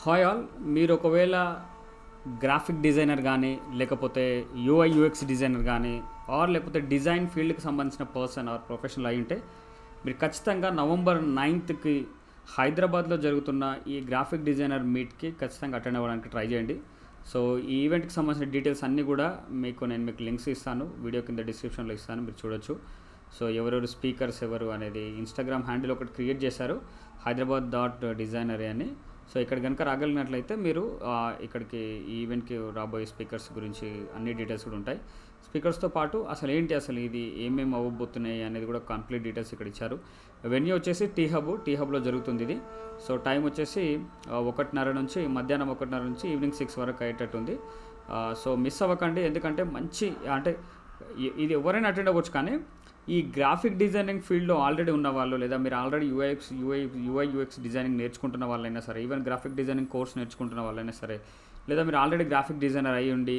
Hi all. మీరు ఒకవేళ graphic designer కానీ లేకపోతే యూఐ యూఎక్స్ డిజైనర్ కానీ లేకపోతే డిజైన్ ఫీల్డ్కి సంబంధించిన పర్సన్ ఆర్ ప్రొఫెషనల్ అయి ఉంటే మీరు ఖచ్చితంగా నవంబర్ 9th హైదరాబాద్లో జరుగుతున్న ఈ గ్రాఫిక్ డిజైనర్ మీట్కి ఖచ్చితంగా అటెండ్ అవ్వడానికి ట్రై చేయండి. సో ఈ ఈవెంట్కి సంబంధించిన డీటెయిల్స్ అన్నీ కూడా నేను మీకు లింక్స్ ఇస్తాను, వీడియో కింద డిస్క్రిప్షన్లో ఇస్తాను, మీరు చూడొచ్చు. సో ఎవరెవరు స్పీకర్స్ ఎవరు అనేది ఇన్స్టాగ్రామ్ హ్యాండిల్ ఒకటి క్రియేట్ చేశారు, hyderabad.designer అని. సో ఇక్కడ కనుక రాగలిగినట్లయితే మీరు ఇక్కడికి ఈ ఈవెంట్కి రాబోయే స్పీకర్స్ గురించి అన్ని డీటెయిల్స్ కూడా ఉంటాయి. స్పీకర్స్తో పాటు అసలు ఇది ఏమేమి అవ్వబోతున్నాయి అనేది కూడా కంప్లీట్ డీటెయిల్స్ ఇక్కడ ఇచ్చారు. వెన్యూ వచ్చేసి టీ హబ్లో జరుగుతుంది ఇది. సో టైం వచ్చేసి 1:30 నుంచి మధ్యాహ్నం 1:30 నుంచి ఈవినింగ్ 6 వరకు అయ్యేటట్టుంది. సో మిస్ అవ్వకండి, ఎందుకంటే మంచి ఇది ఎవరైనా అటెండ్ అవ్వచ్చు. కానీ ఈ గ్రాఫిక్ డిజైనింగ్ ఫీల్డ్లో ఆల్రెడీ ఉన్న వాళ్ళు, లేదా మీరు ఆల్రెడీ యూఐ యూఎక్స్ డిజైనింగ్ నేర్చుకుంటున్న వాళ్ళైనా సరే, ఈవెన్ గ్రాఫిక్ డిజైనింగ్ కోర్స్ నేర్చుకుంటున్న వాళ్ళైనా సరే, లేదా మీరు ఆల్రెడీ గ్రాఫిక్ డిజైనర్ అయ్యి ఉండి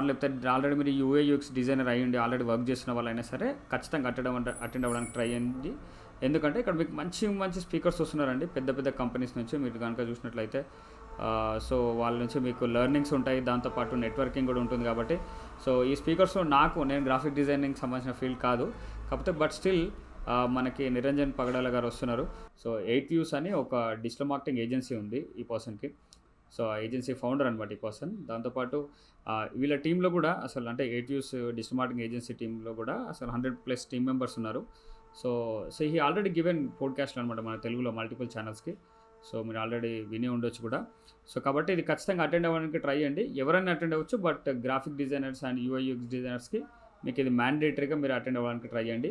లేకపోతే ఆల్రెడీ మీరు యూఐ యూఎక్స్ డిజైనర్ అయ్యి ఉండి ఆల్రెడీ వర్క్ చేస్తున్న వాళ్ళైనా సరే ఖచ్చితంగా అటెండ్ అవ్వడానికి ట్రై చేయండి. ఎందుకంటే ఇక్కడ మీకు మంచి స్పీకర్స్ వస్తున్నారండి పెద్ద కంపెనీస్ నుంచి. మీరు కనుక చూసినట్లయితే సో వాళ్ళ నుంచి మీకు లెర్నింగ్స్ ఉంటాయి, దాంతోపాటు నెట్వర్కింగ్ కూడా ఉంటుంది. కాబట్టి సో ఈ స్పీకర్స్లో నేను గ్రాఫిక్ డిజైనింగ్ సంబంధించిన ఫీల్డ్ కాదు, కాకపోతే బట్ స్టిల్ మనకి నిరంజన్ పగడాల గారు వస్తున్నారు. సో 8Views అని ఒక డిజిటల్ మార్కెటింగ్ ఏజెన్సీ ఉంది ఈ పర్సన్కి. సో ఆ ఏజెన్సీ ఫౌండర్ అనమాట ఈ పర్సన్. దాంతోపాటు వీళ్ళ టీంలో కూడా 8Views డిజిటల్ మార్కెటింగ్ ఏజెన్సీ టీంలో కూడా 100+ టీమ్ మెంబర్స్ ఉన్నారు. సో హీ ఆల్రెడీ గివెన్ పోడ్కాస్ట్లు అనమాట మన తెలుగులో మల్టిపుల్ ఛానల్స్కి. సో మీరు ఆల్రెడీ విని ఉండొచ్చు కూడా. సో కాబట్టి ఇది ఖచ్చితంగా అటెండ్ అవ్వడానికి ట్రై చేయండి. ఎవరైనా అటెండ్ అవ్వచ్చు, but graphic designers and UI UX డిజైనర్స్కి మీకు ఇది మ్యాండేటరీగా మీరు అటెండ్ అవ్వడానికి ట్రై చేయండి.